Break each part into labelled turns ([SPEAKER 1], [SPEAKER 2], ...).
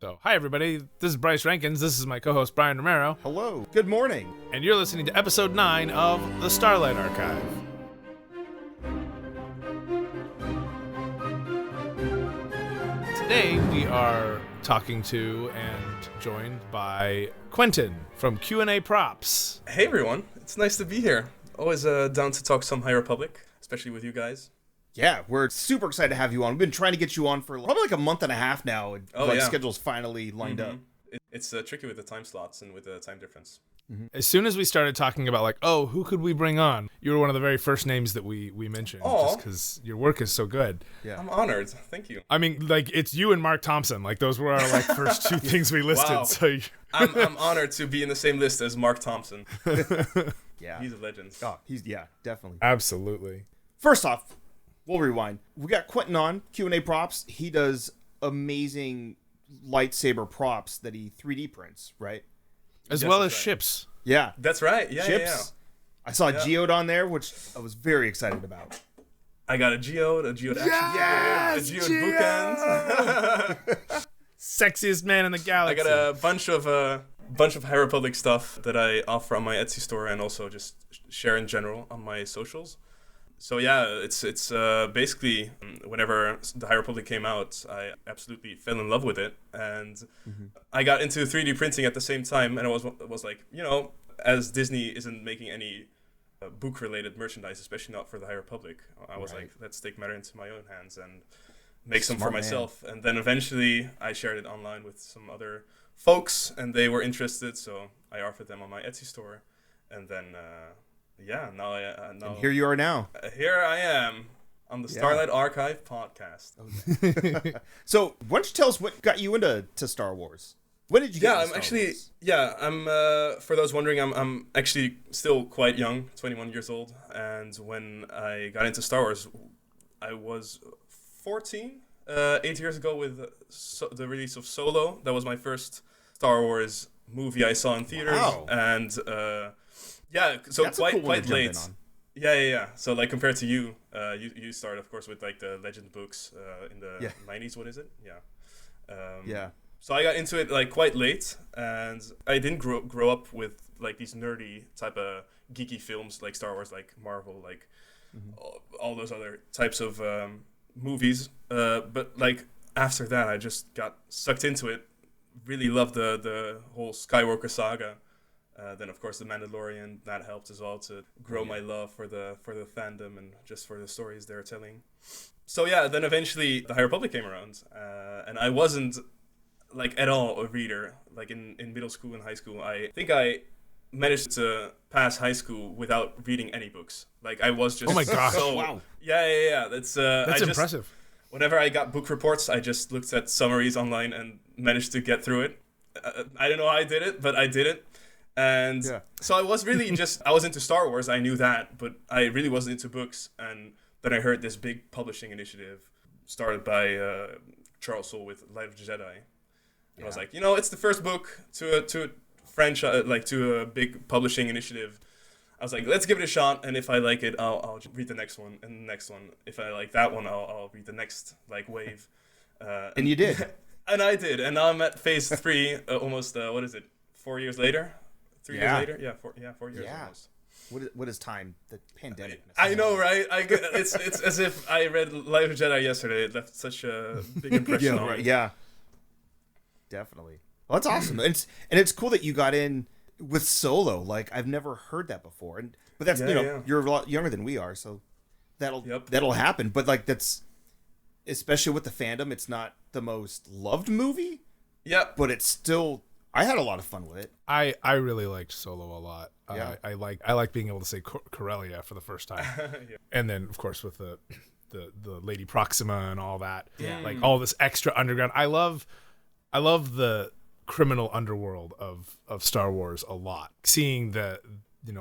[SPEAKER 1] So, hi everybody, this is Bryce Rankins, this is my co-host Brian Romero,
[SPEAKER 2] Hello, good morning.
[SPEAKER 1] and you're listening to episode 9 of the Starlight Archive. Today we are talking to and joined by Quentin from QnAProps.
[SPEAKER 3] Hey everyone, it's nice to be here. Always down to talk some High Republic, especially with you guys.
[SPEAKER 2] Yeah, we're super excited to have you on. We've been trying to get you on for probably like a month and a half now. Schedule's finally lined up.
[SPEAKER 3] It's tricky with the time slots and with the time difference.
[SPEAKER 1] Mm-hmm. As soon as we started talking about who could we bring on, you were one of the very first names that we mentioned. Just because your work is so good.
[SPEAKER 2] Yeah,
[SPEAKER 3] I'm honored. Thank you.
[SPEAKER 1] I mean, it's you and Mark Thompson. Those were our first two things we listed.
[SPEAKER 3] Wow.
[SPEAKER 1] So
[SPEAKER 3] I'm honored to be in the same list as Mark Thompson.
[SPEAKER 2] Yeah,
[SPEAKER 3] he's a legend.
[SPEAKER 2] Oh, definitely.
[SPEAKER 1] Absolutely.
[SPEAKER 2] First off, we'll rewind. We got Quentin on QnAProps. He does amazing lightsaber props that he 3D prints, right?
[SPEAKER 1] As well as ships.
[SPEAKER 2] Yeah,
[SPEAKER 3] That's right. Yeah,
[SPEAKER 2] ships.
[SPEAKER 3] yeah.
[SPEAKER 2] I saw a Geode on there, which I was very excited about.
[SPEAKER 3] I got a Geode action figure, a Geode bookend.
[SPEAKER 1] Sexiest man in the
[SPEAKER 3] I
[SPEAKER 1] galaxy.
[SPEAKER 3] got a bunch of High Republic stuff that I offer on my Etsy store and also just share in general on my socials. So yeah, it's basically whenever the High Republic came out, I absolutely fell in love with it, and I got into 3D printing at the same time, and I was like, as Disney isn't making any book-related merchandise, especially not for the High Republic, I was like, let's take matter into my own hands and make some for myself. And then eventually I shared it online with some other folks, and they were interested, so I offered them on my Etsy store, and then. Now
[SPEAKER 2] And here you are now.
[SPEAKER 3] Here I am on the Starlight Archive podcast.
[SPEAKER 2] Okay. So, why don't you tell us what got you into Star Wars? When did you get into Star Wars?
[SPEAKER 3] I'm for those wondering, I'm actually still quite young, 21 years old, and when I got into Star Wars, I was 14, 8 years ago with the release of Solo. That was my first Star Wars movie I saw in theaters, and yeah, so
[SPEAKER 2] that's
[SPEAKER 3] quite
[SPEAKER 2] cool
[SPEAKER 3] late. Yeah. So compared to you, you started of course with the Legend books in the 90s. What is it? Yeah. So I got into it quite late, and I didn't grow up with these nerdy type of geeky films like Star Wars, like Marvel, all those other types of movies. But after that, I just got sucked into it. Really loved the whole Skywalker saga. Then of course the Mandalorian, that helped as well to grow my love for the fandom and just for the stories they're telling. So yeah, then eventually the High Republic came around, and I wasn't at all a reader. In middle school and high school, I think I managed to pass high school without reading any books. I was just
[SPEAKER 1] wow.
[SPEAKER 3] Yeah. That's
[SPEAKER 1] impressive.
[SPEAKER 3] Whenever I got book reports, I just looked at summaries online and managed to get through it. I don't know how I did it, but I did it. And so I was really I was into Star Wars, I knew that, but I really wasn't into books. And then I heard this big publishing initiative started by Charles Soule with Light of the Jedi. And I was like, it's the first book to a franchise, to a big publishing initiative. I was like, let's give it a shot, and if I like it, I'll read the next one and the next one. If I like that one, I'll read the next wave.
[SPEAKER 2] And you did.
[SPEAKER 3] And I did, and now I'm at phase 3, almost 4 years later? 3 years later? Yeah, 4 years almost.
[SPEAKER 2] What is time? The pandemic.
[SPEAKER 3] I know, right? It's as if I read Light of the Jedi yesterday. It left such a big impression on me.
[SPEAKER 2] Yeah, definitely. Well, that's awesome. And it's cool that you got in with Solo. I've never heard that before. But that's you're a lot younger than we are, so that'll happen. But that's especially with the fandom, it's not the most loved movie.
[SPEAKER 3] Yeah,
[SPEAKER 2] but it's still. I had a lot of fun with it.
[SPEAKER 1] I really liked Solo a lot.
[SPEAKER 2] Yeah.
[SPEAKER 1] I like being able to say Corellia for the first time. And then of course with the Lady Proxima and all that.
[SPEAKER 2] Yeah.
[SPEAKER 1] All this extra underground. I love the criminal underworld of Star Wars a lot. Seeing the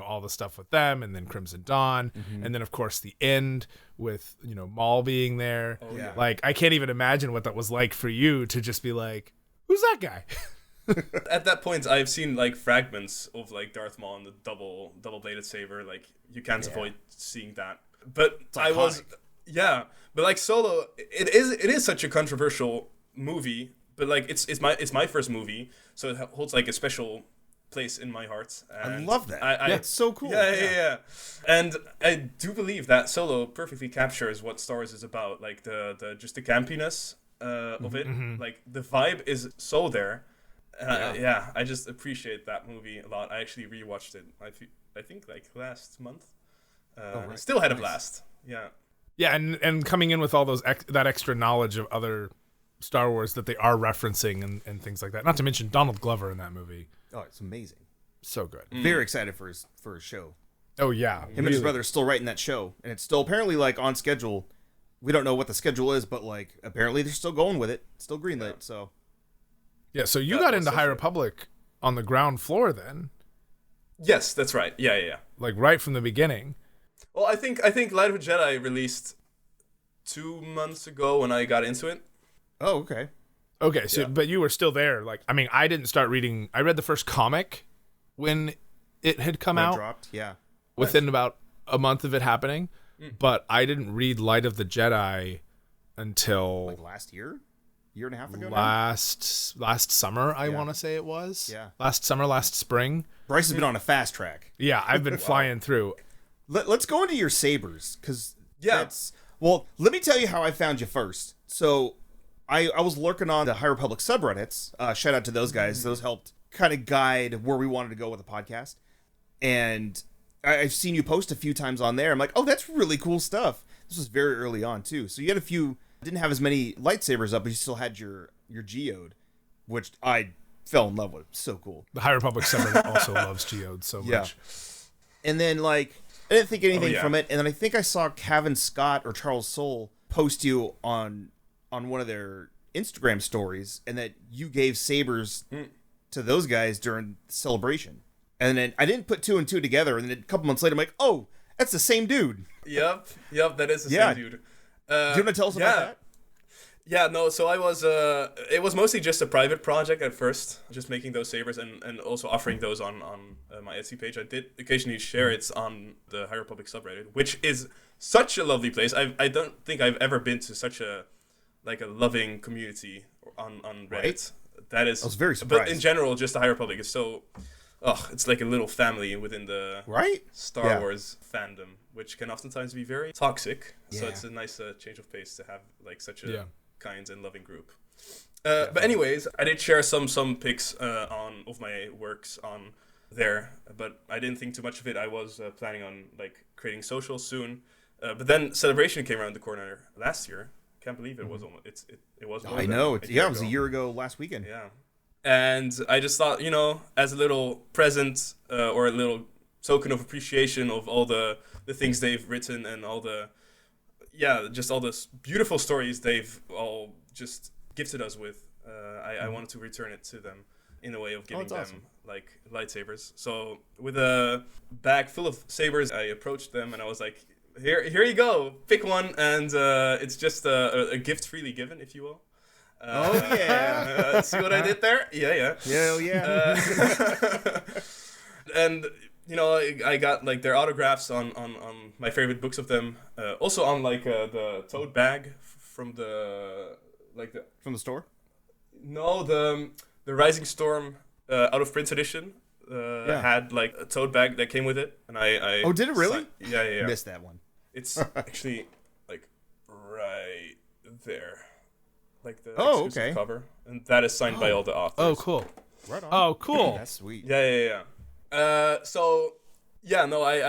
[SPEAKER 1] all the stuff with them, and then Crimson Dawn, and then of course the end with Maul being there.
[SPEAKER 3] Oh, yeah.
[SPEAKER 1] I can't even imagine what that was like for you to just be like, who's that guy?
[SPEAKER 3] At that point, I've seen fragments of Darth Maul and the double bladed saber. You can't avoid seeing that. But I was, but Solo, it is such a controversial movie but like it's my first movie, so it holds like a special place in my heart. And
[SPEAKER 2] I love that. It's so cool.
[SPEAKER 3] Yeah. And I do believe that Solo perfectly captures what Star Wars is about, like the just the campiness of it. Like the vibe is so there. I just appreciate that movie a lot. I actually rewatched it. I think like last month. Still had a blast.
[SPEAKER 1] Yeah, and coming in with all those that extra knowledge of other Star Wars that they are referencing and things like that. Not to mention Donald Glover in that movie.
[SPEAKER 2] Oh, it's amazing.
[SPEAKER 1] So good.
[SPEAKER 2] Very excited for his show.
[SPEAKER 1] Oh yeah.
[SPEAKER 2] Him and his brother are still writing that show, and it's still apparently like on schedule. We don't know what the schedule is, but like apparently they're still going with it. Still greenlit, so.
[SPEAKER 1] Yeah, so you got into High Republic on the ground floor then.
[SPEAKER 3] Yes, that's right. Yeah.
[SPEAKER 1] Like right from the beginning.
[SPEAKER 3] Well, I think Light of a Jedi released 2 months ago when I got into it.
[SPEAKER 2] Oh, okay.
[SPEAKER 1] Okay, so but you were still there. Like, I mean, I didn't start reading. I read the first comic when it had come out.
[SPEAKER 2] Dropped, yeah.
[SPEAKER 1] Within about a month of it happening, but I didn't read Light of the Jedi until
[SPEAKER 2] like last year and a half ago.
[SPEAKER 1] Last summer, I want to say it was.
[SPEAKER 2] Yeah.
[SPEAKER 1] Last summer, last spring.
[SPEAKER 2] Bryce has been on a fast track.
[SPEAKER 1] Yeah, I've been flying through.
[SPEAKER 2] Let's go into your sabers, because
[SPEAKER 3] that's
[SPEAKER 2] well. Let me tell you how I found you first. So, I was lurking on the High Republic subreddits. Shout out to those guys. Those helped kind of guide where we wanted to go with the podcast. And I've seen you post a few times on there. I'm like, oh, that's really cool stuff. This was very early on too. So you had a few. Didn't have as many lightsabers up, but you still had your geode, which I fell in love with. So cool.
[SPEAKER 1] The High Republic subreddit also loves geodes so much.
[SPEAKER 2] And then like I didn't think anything from it. And then I think I saw Kevin Scott or Charles Soule post you on one of their Instagram stories, and that you gave sabers to those guys during the celebration. And then I didn't put 2 and 2 together, and then a couple months later I'm like, oh, that's the same dude.
[SPEAKER 3] Yep, that is the same dude.
[SPEAKER 2] Do you want to tell us about that?
[SPEAKER 3] Yeah, no, so I was, it was mostly just a private project at first, just making those sabers and also offering those on my Etsy page. I did occasionally share it on the High Republic subreddit, which is such a lovely place. I don't think I've ever been to such a loving community on Reddit.
[SPEAKER 2] Right?
[SPEAKER 3] That is,
[SPEAKER 2] I was very surprised.
[SPEAKER 3] But in general, just the High Republic is so, it's like a little family within the Star Wars fandom, which can oftentimes be very toxic. So it's a nice change of pace to have like such a kind and loving group. But anyways, I did share some pics of my works on there, but I didn't think too much of it. I was planning on like creating socials soon, but then Celebration came around the corner last year. Can't believe it was almost it was.
[SPEAKER 2] I know. It was a year ago last weekend.
[SPEAKER 3] Yeah, and I just thought, as a little present or a little token of appreciation of all the things they've written and all the just all the beautiful stories they've all just gifted us with. I wanted to return it to them in a way of giving them like lightsabers. So with a bag full of sabers, I approached them and I was like, Here you go. Pick one, and it's just a gift freely given, if you will. See what I did there? Yeah.
[SPEAKER 2] Hell yeah.
[SPEAKER 3] And I got like their autographs on my favorite books of them. Also on like the tote bag from the
[SPEAKER 2] store.
[SPEAKER 3] No, the Rising Storm out of print edition. Had like a tote bag that came with it, and I
[SPEAKER 2] did it really?
[SPEAKER 3] Yeah.
[SPEAKER 2] Missed that one.
[SPEAKER 3] It's actually like right there, like the exclusive cover, and that is signed by all the authors.
[SPEAKER 1] Oh, cool!
[SPEAKER 2] Right on.
[SPEAKER 1] Oh, cool!
[SPEAKER 2] That's sweet.
[SPEAKER 3] Yeah. I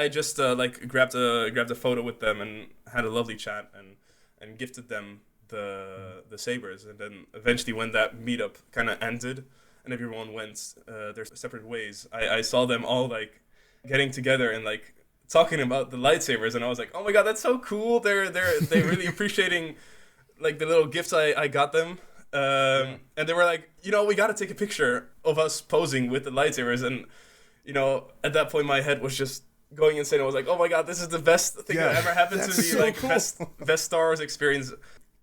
[SPEAKER 3] just like grabbed a photo with them and had a lovely chat and gifted them the sabers, and then eventually when that meetup kind of ended and everyone went their separate ways, I saw them all like getting together and like talking about the lightsabers, and I was like, oh my god, that's so cool. They're really appreciating like the little gifts I got them, and they were like, we got to take a picture of us posing with the lightsabers, and at that point my head was just going insane. I was like, oh my god, this is the best thing that ever happened to me.
[SPEAKER 2] So
[SPEAKER 3] like
[SPEAKER 2] cool.
[SPEAKER 3] best Star Wars experience.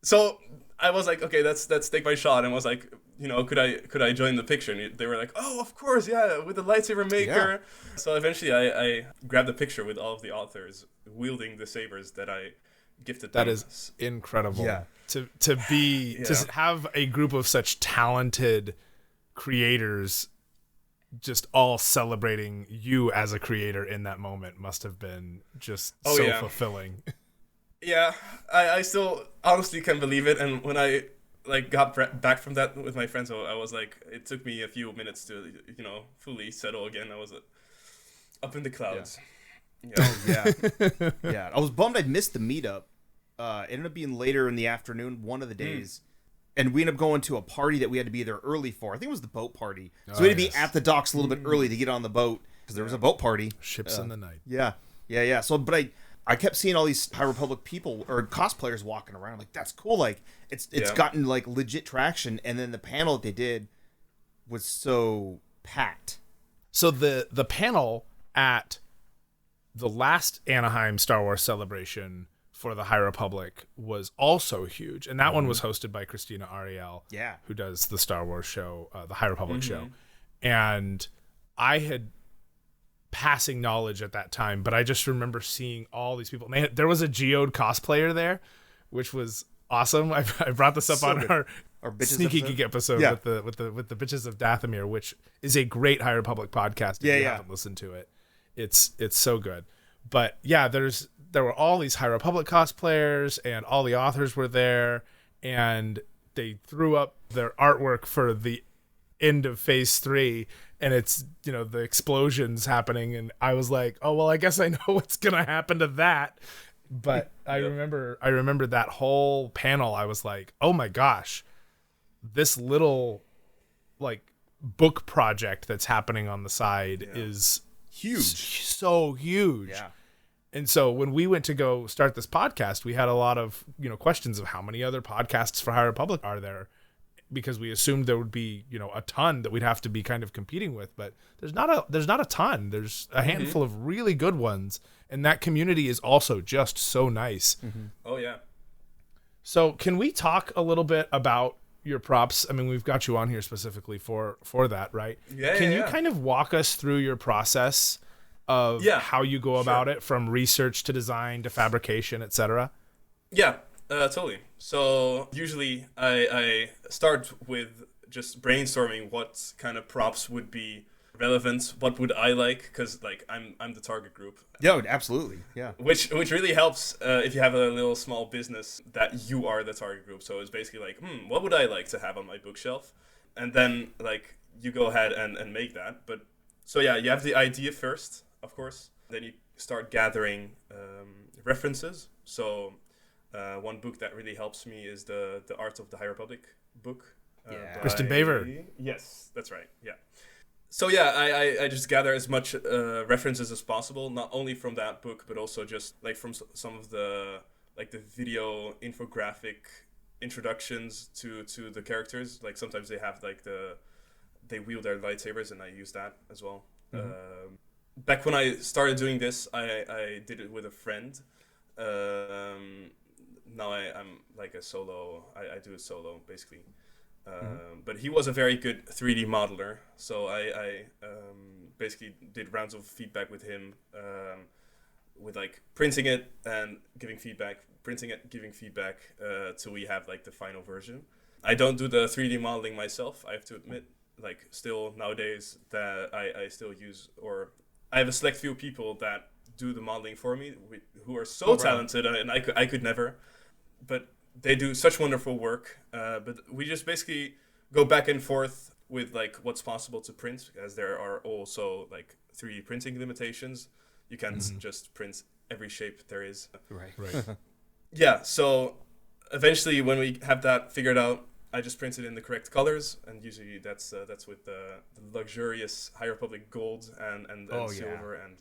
[SPEAKER 3] So I was like, okay, let's take my shot, and was like, could I join the picture? And they were like, oh, of course, yeah, with the lightsaber maker. Yeah. So eventually I grabbed the picture with all of the authors wielding the sabers that I gifted
[SPEAKER 1] That
[SPEAKER 3] them.
[SPEAKER 1] is incredible.
[SPEAKER 2] Yeah.
[SPEAKER 1] To have a group of such talented creators just all celebrating you as a creator in that moment must have been just fulfilling.
[SPEAKER 3] Yeah, I still honestly can't believe it. And when I like got back from that with my friends, I was like, it took me a few minutes to, fully settle again. I was up in the clouds.
[SPEAKER 2] Yeah. I was bummed I missed the meetup. It ended up being later in the afternoon, one of the days. And we ended up going to a party that we had to be there early for. I think it was the boat party. So we had to be at the docks a little bit early to get on the boat because there was a boat party.
[SPEAKER 1] Ships in the night.
[SPEAKER 2] Yeah. So, but I kept seeing all these High Republic people or cosplayers walking around. I'm like, that's cool. Like, it's gotten like legit traction. And then the panel that they did was so packed.
[SPEAKER 1] So the panel at the last Anaheim Star Wars Celebration for the High Republic was also huge, and that one was hosted by Christina Ariel, who does the Star Wars show, the High Republic show. And I had passing knowledge at that time, but I just remember seeing all these people. And there was a Geode cosplayer there, which was awesome. I brought this up on our Sneaky Geek episode with the Bitches of Dathomir, which is a great High Republic podcast. If you haven't listened to it, it's so good. But yeah, there were all these High Republic cosplayers, and all the authors were there, and they threw up their artwork for the end of Phase 3, and it's, the explosions happening, and I was like, oh, well, I guess I know what's going to happen to that. But I remember that whole panel. I was like, oh my gosh, this little like book project that's happening on the side is
[SPEAKER 2] huge,
[SPEAKER 1] so huge.
[SPEAKER 2] Yeah.
[SPEAKER 1] And so when we went to go start this podcast, we had a lot of, questions of how many other podcasts for High Republic are there, because we assumed there would be, a ton that we'd have to be kind of competing with, but there's not a ton. There's a handful of really good ones, and that community is also just so nice.
[SPEAKER 3] Oh yeah.
[SPEAKER 1] So can we talk a little bit about your props? I mean, we've got you on here specifically for that, right?
[SPEAKER 3] Yeah.
[SPEAKER 1] Can you kind of walk us through your process of how you go about it, from research to design to fabrication, etc.?
[SPEAKER 3] Yeah, totally. So usually I start with just brainstorming what kind of props would be relevant, what would I like, because like I'm the target group.
[SPEAKER 2] Yeah, absolutely. Yeah.
[SPEAKER 3] Which really helps if you have a little small business that you are the target group. So it's basically like, what would I like to have on my bookshelf? And then like you go ahead and make that. But so yeah, you have the idea first, of course. Then you start gathering references. So one book that really helps me is the Art of the High Republic book.
[SPEAKER 1] Kristen Baver.
[SPEAKER 3] Yes, that's right. Yeah. So yeah, I just gather as much references as possible, not only from that book, but also just like from some of the like the video infographic introductions to the characters. Like sometimes they have like they wield their lightsabers, and I use that as well. Back when I started doing this, I did it with a friend. Now I'm like a solo. I do it solo basically. But he was a very good 3D modeler, so I basically did rounds of feedback with him, with like printing it and giving feedback, till we have like the final version. I don't do the 3D modeling myself, I have to admit. Like still nowadays that I still use, or I have a select few people that do the modeling for me, who are so talented, and I could never, but they do such wonderful work. But we just basically go back and forth with like what's possible to print, as there are also like 3D printing limitations. You can't just print every shape there is.
[SPEAKER 2] Right.
[SPEAKER 3] Yeah. So eventually, when we have that figured out, I just print it in the correct colors, and usually that's with the luxurious High Republic gold and silver and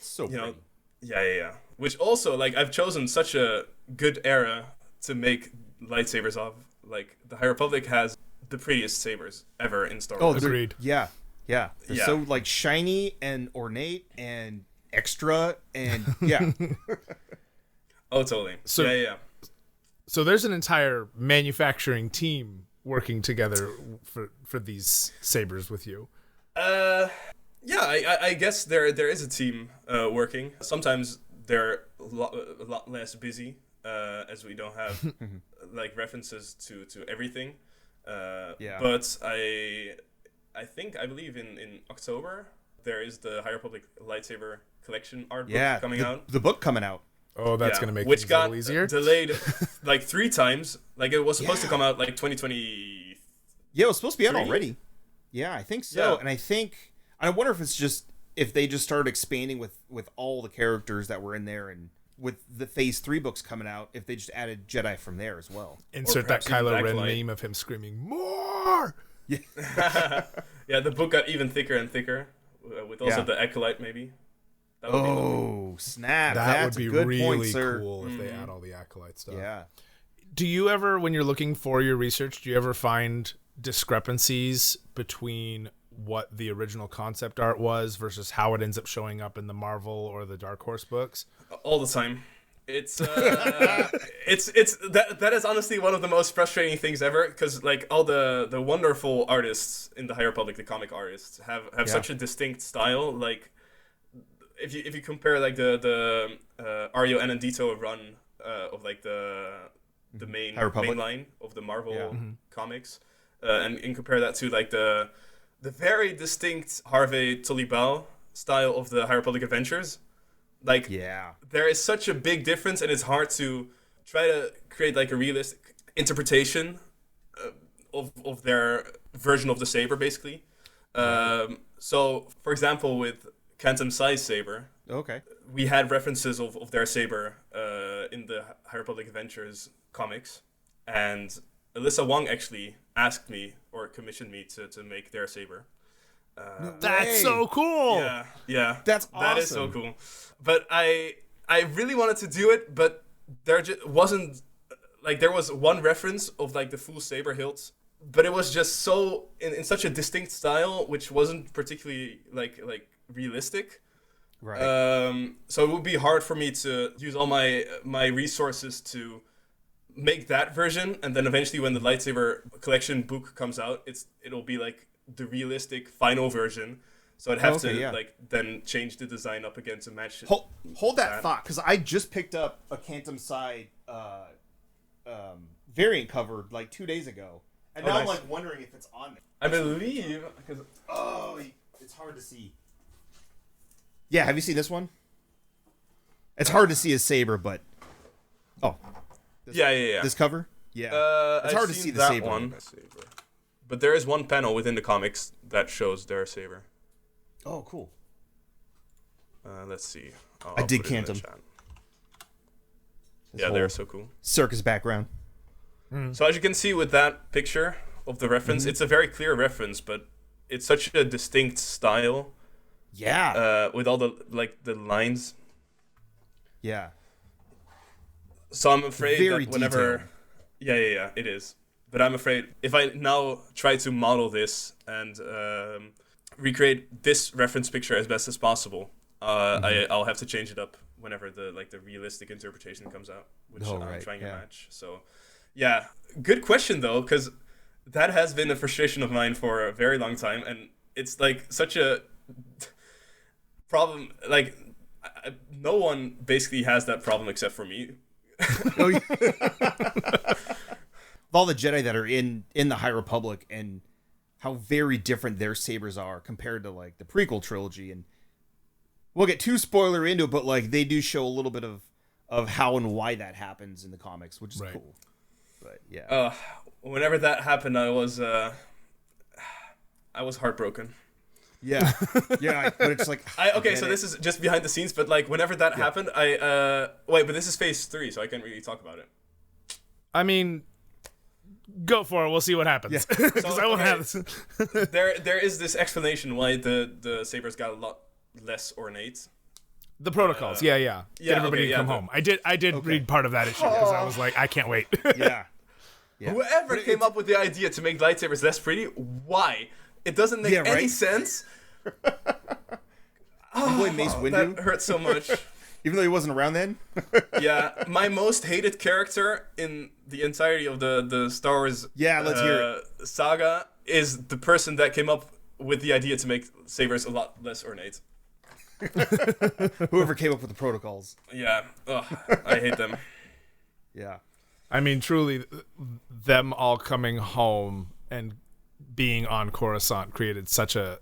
[SPEAKER 2] so pretty.
[SPEAKER 3] Yeah. Which also, like, I've chosen such a good era to make lightsabers of. Like, the High Republic has the prettiest sabers ever in Star Wars.
[SPEAKER 1] Agreed.
[SPEAKER 2] Yeah. They're so like shiny and ornate and extra and yeah.
[SPEAKER 3] Oh, totally. So, yeah.
[SPEAKER 1] So there's an entire manufacturing team working together for these sabers with you.
[SPEAKER 3] Yeah, I guess there is a team working. Sometimes they're a lot less busy as we don't have like references to everything. But I believe in October there is the High Republic lightsaber collection art book coming out.
[SPEAKER 2] The book coming out.
[SPEAKER 1] Oh, that's gonna make
[SPEAKER 3] which
[SPEAKER 1] things
[SPEAKER 3] got
[SPEAKER 1] a little easier.
[SPEAKER 3] Delayed like 3 times. Like it was supposed to come out like 2020.
[SPEAKER 2] Yeah, it was supposed to be out already. Yeah, I think so.
[SPEAKER 3] Yeah.
[SPEAKER 2] And I wonder if they just started expanding with all the characters that were in there, and with the Phase 3 books coming out, if they just added Jedi from there as well.
[SPEAKER 1] Insert that Kylo Ren meme of him screaming more.
[SPEAKER 2] Yeah.
[SPEAKER 3] Yeah, the book got even thicker and thicker, with also the Acolyte maybe.
[SPEAKER 2] That would be snap!
[SPEAKER 1] That
[SPEAKER 2] That's
[SPEAKER 1] would be
[SPEAKER 2] a good
[SPEAKER 1] really
[SPEAKER 2] point, sir.
[SPEAKER 1] cool if they add all the Acolyte stuff.
[SPEAKER 2] Yeah.
[SPEAKER 1] Do you ever, when you're looking for your research, do you ever find discrepancies between what the original concept art was versus how it ends up showing up in the Marvel or the Dark Horse books?
[SPEAKER 3] All the time. It's that is honestly one of the most frustrating things ever, because like all the wonderful artists in the High Republic, the comic artists, have such a distinct style. Like if you compare like the Ario Anandito run of like the main line of the Marvel comics, and compare that to like the very distinct Harvey Tolibal style of the High Republic Adventures. Like, there is such a big difference, and it's hard to try to create like a realistic interpretation of their version of the saber, basically. So, for example, with Quantum Size Saber, we had references of their saber in the High Republic Adventures comics, and Alyssa Wong actually asked me or commissioned me to make their saber.
[SPEAKER 1] That's so cool.
[SPEAKER 3] Yeah.
[SPEAKER 2] That's awesome.
[SPEAKER 3] That is so cool. But I really wanted to do it, but there just wasn't, like, there was one reference of like the full saber hilt, but it was just so in such a distinct style, which wasn't particularly like realistic.
[SPEAKER 2] Right.
[SPEAKER 3] So it would be hard for me to use all my resources to make that version, and then eventually when the lightsaber collection book comes out, it'll be like the realistic final version. So I'd have to like then change the design up again to match it.
[SPEAKER 2] Hold that thought, because I just picked up a Quantum Side variant cover like 2 days ago, and now I'm like wondering if it's on there.
[SPEAKER 3] I believe because
[SPEAKER 2] it's hard to see. Yeah, have you seen this one? It's hard to see his saber, but this cover, it's hard to see the saber
[SPEAKER 3] one. But there is one panel within the comics that shows their saber.
[SPEAKER 2] Oh, cool.
[SPEAKER 3] Let's see.
[SPEAKER 2] I dig Quantum.
[SPEAKER 3] Yeah, they're so cool.
[SPEAKER 2] Circus background.
[SPEAKER 3] So as you can see with that picture of the reference, it's a very clear reference, but it's such a distinct style.
[SPEAKER 2] Yeah.
[SPEAKER 3] With all the the lines.
[SPEAKER 2] Yeah.
[SPEAKER 3] So I'm afraid
[SPEAKER 2] very
[SPEAKER 3] that whenever,
[SPEAKER 2] detailed.
[SPEAKER 3] It is. But I'm afraid if I now try to model this and recreate this reference picture as best as possible, I'll have to change it up whenever the realistic interpretation comes out, which I'm trying to match. So, yeah, good question though, because that has been a frustration of mine for a very long time, and it's like such a problem. Like, no one basically has that problem except for me.
[SPEAKER 2] All the Jedi that are in the High Republic and how very different their sabers are compared to like the prequel trilogy, and we'll get too spoiler into it, but like they do show a little bit of how and why that happens in the comics, which is cool. But yeah,
[SPEAKER 3] whenever that happened, I was heartbroken.
[SPEAKER 2] Yeah, yeah, but it's like
[SPEAKER 3] so this is just behind the scenes, but like whenever that happened, but this is phase 3, so I can't really talk about it.
[SPEAKER 1] I mean, go for it. We'll see what happens. Because I won't have this.
[SPEAKER 3] There is this explanation why the sabers got a lot less ornate.
[SPEAKER 1] The protocols, Get everybody to come home. I did read part of that issue because I was like, I can't wait.
[SPEAKER 2] Yeah.
[SPEAKER 3] Whoever came up with the idea to make lightsabers less pretty, why? It doesn't make any sense.
[SPEAKER 2] Boy, Mace Windu.
[SPEAKER 3] That hurt so much.
[SPEAKER 2] Even though he wasn't around then?
[SPEAKER 3] Yeah, my most hated character in the entirety of the Star Wars
[SPEAKER 2] let's hear it.
[SPEAKER 3] Saga is the person that came up with the idea to make sabers a lot less ornate.
[SPEAKER 2] Whoever came up with the protocols.
[SPEAKER 3] Yeah, I hate them.
[SPEAKER 2] Yeah.
[SPEAKER 1] I mean, truly, them all coming home and being on Coruscant created such a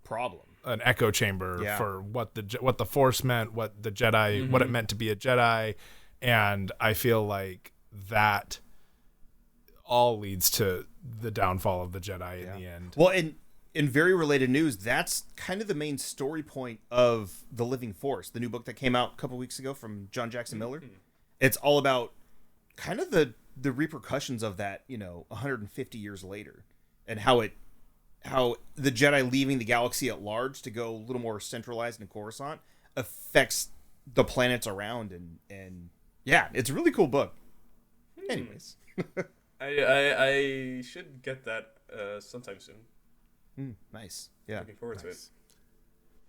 [SPEAKER 2] problem,
[SPEAKER 1] an echo chamber for what the Force meant, what the Jedi, what it meant to be a Jedi, and I feel like that all leads to the downfall of the Jedi in the end.
[SPEAKER 2] Well, in very related news, that's kind of the main story point of The Living Force, the new book that came out a couple weeks ago from John Jackson Miller. It's all about kind of the repercussions of that, 150 years later, and how the Jedi leaving the galaxy at large to go a little more centralized in Coruscant affects the planets around, and yeah, it's a really cool book. Anyways,
[SPEAKER 3] I should get that sometime soon.
[SPEAKER 2] Nice. Yeah,
[SPEAKER 3] looking forward to it.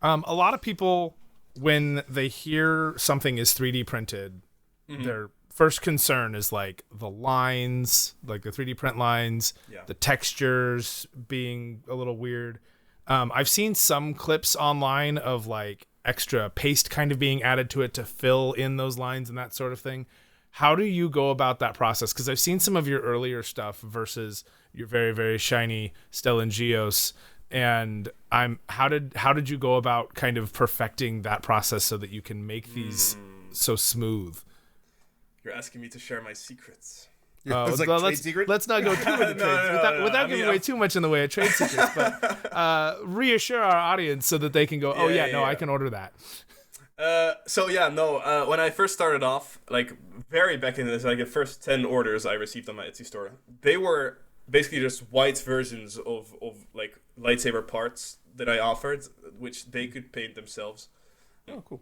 [SPEAKER 1] A lot of people, when they hear something is 3D printed, their first concern is like the lines, like the 3D print lines, the textures being a little weird. I've seen some clips online of like extra paste kind of being added to it to fill in those lines and that sort of thing. How do you go about that process? Because I've seen some of your earlier stuff versus your very, very shiny Stellan Geos. And how did you go about kind of perfecting that process so that you can make these so smooth?
[SPEAKER 3] You're asking me to share my secrets.
[SPEAKER 2] Let's not
[SPEAKER 1] go too into trades without giving away too much in the way of trade secrets, but reassure our audience so that they can go, I can order that.
[SPEAKER 3] When I first started off, like very back in this, like the first 10 orders I received on my Etsy store, they were basically just white versions of like lightsaber parts that I offered, which they could paint themselves.
[SPEAKER 2] Oh, cool.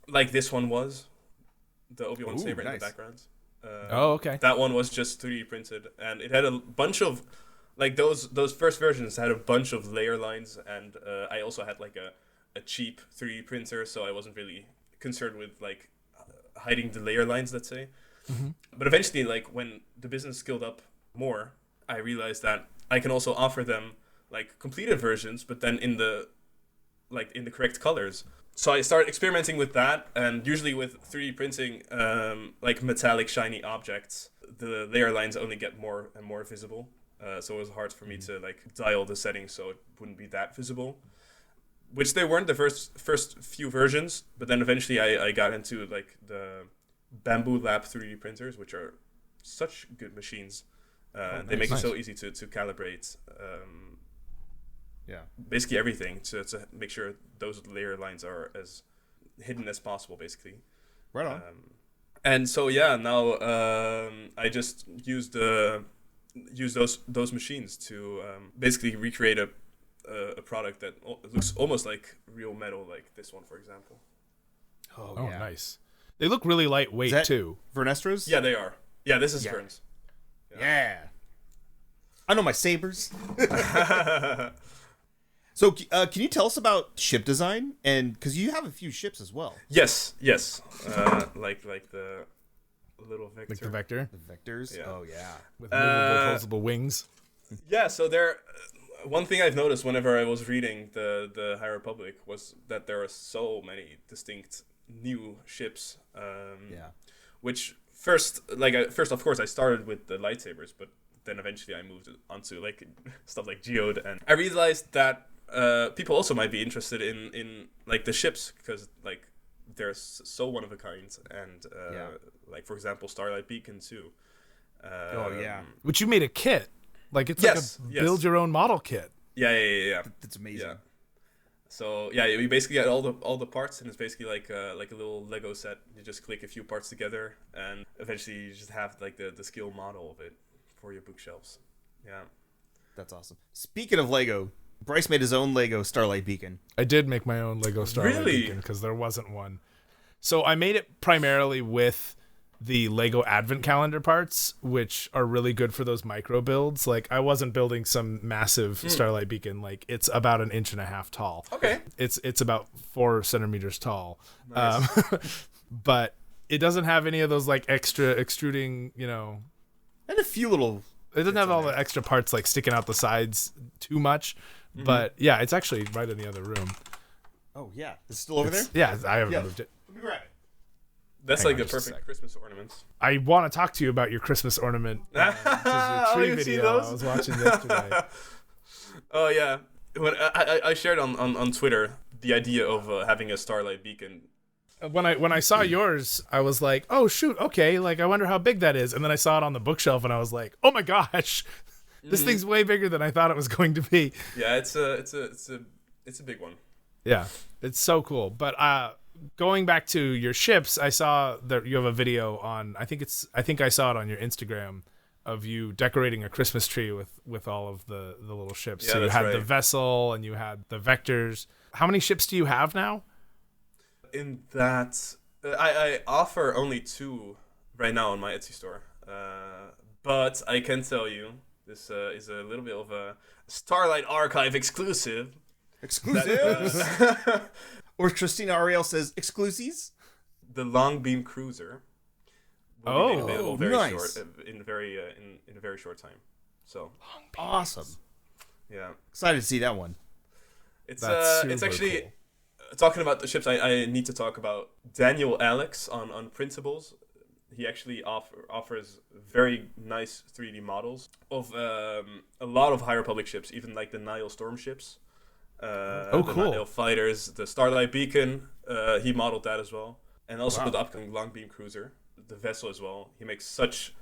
[SPEAKER 3] Like this one was the Obi-Wan saber in the background. Okay. That one was just 3D printed, and it had a bunch of, like those first versions had a bunch of layer lines, and I also had like a cheap 3D printer, so I wasn't really concerned with like hiding the layer lines, let's say. But eventually, like when the business scaled up more, I realized that I can also offer them like completed versions, but then in the correct colors. So I started experimenting with that, and usually with 3D printing, like metallic shiny objects, the layer lines only get more and more visible. So it was hard for me to like dial the settings so it wouldn't be that visible, which they weren't the first few versions. But then eventually I got into like the Bamboo Lab 3D printers, which are such good machines. They make it so easy to calibrate. Basically everything to make sure those layer lines are as hidden as possible, basically.
[SPEAKER 2] Right on.
[SPEAKER 3] And so now I just use those machines to basically recreate a product that looks almost like real metal, like this one, for example.
[SPEAKER 1] Oh nice. They look really lightweight too.
[SPEAKER 2] Vernestras?
[SPEAKER 3] Yeah, they are. Yeah, this is Vern's.
[SPEAKER 2] Yeah. I know my sabers. So, can you tell us about ship design? And because you have a few ships as well.
[SPEAKER 3] Yes. Like the little Vector.
[SPEAKER 1] Like the Vector?
[SPEAKER 2] The Vectors? Yeah. Oh, yeah.
[SPEAKER 1] With movable, posable wings.
[SPEAKER 3] Yeah, so one thing I've noticed whenever I was reading the High Republic was that there are so many distinct new ships. Which first, of course, I started with the lightsabers, but then eventually I moved onto like stuff like Geode, and I realized that people also might be interested in like the ships, because like they're so one of a kind, and like for example Starlight Beacon too.
[SPEAKER 1] Which you made a kit, like it's like a build your own model kit.
[SPEAKER 3] Yeah.
[SPEAKER 2] That's amazing.
[SPEAKER 3] Yeah. So we basically got all the parts, and it's basically like a little Lego set. You just click a few parts together, and eventually you just have like the scale model of it for your bookshelves. Yeah.
[SPEAKER 2] That's awesome. Speaking of Lego, Bryce made his own Lego Starlight Beacon.
[SPEAKER 1] I did make my own Lego Starlight Beacon because there wasn't one. So I made it primarily with the Lego Advent Calendar parts, which are really good for those micro builds. Like I wasn't building some massive Starlight Beacon. Like it's about 1.5 inches tall.
[SPEAKER 3] Okay.
[SPEAKER 1] It's about 4 centimeters tall.
[SPEAKER 3] Nice.
[SPEAKER 1] But it doesn't have any of those like extra extruding,
[SPEAKER 2] and a few little.
[SPEAKER 1] It doesn't have all the extra parts like sticking out the sides too much. But yeah, it's actually right in the other room.
[SPEAKER 2] Oh yeah, it's still over there.
[SPEAKER 1] Yeah, I haven't moved it.
[SPEAKER 2] Let me grab it.
[SPEAKER 3] That's like the perfect Christmas ornament.
[SPEAKER 1] I want to talk to you about your Christmas ornament. Your tree video I was watching yesterday.
[SPEAKER 3] Oh yeah, when I shared on Twitter the idea of having a Starlight Beacon.
[SPEAKER 1] When I saw yours, I was like, oh shoot, okay, like I wonder how big that is. And then I saw it on the bookshelf, and I was like, oh my gosh, this thing's way bigger than I thought it was going to be.
[SPEAKER 3] Yeah, it's a big one.
[SPEAKER 1] Yeah, it's so cool. But going back to your ships, I saw that you have a video on. I think I saw it on your Instagram of you decorating a Christmas tree with all of the little ships.
[SPEAKER 3] Yeah,
[SPEAKER 1] so you had
[SPEAKER 3] right.
[SPEAKER 1] the vessel and you had the vectors. How many ships do you have now?
[SPEAKER 3] In that, I offer only 2 right now on my Etsy store. But I can tell you, this is a little bit of a Starlight Archive exclusive.
[SPEAKER 2] Exclusives? Or Christina Ariel says, exclusives?
[SPEAKER 3] The Long Beam Cruiser will be made available
[SPEAKER 2] nice.
[SPEAKER 3] in a very short time. So
[SPEAKER 2] awesome.
[SPEAKER 3] Yeah.
[SPEAKER 2] Excited to see that one.
[SPEAKER 3] It's actually
[SPEAKER 1] cool.
[SPEAKER 3] Talking about the ships, I need to talk about Daniel Alex on Printables. He actually offers very nice 3D models of a lot of High Republic ships, even like the Nile Storm ships.
[SPEAKER 1] Cool.
[SPEAKER 3] The Nile Fighters, the Starlight Beacon, he modeled that as well. And also the upcoming Long Beam Cruiser, the vessel as well. He makes such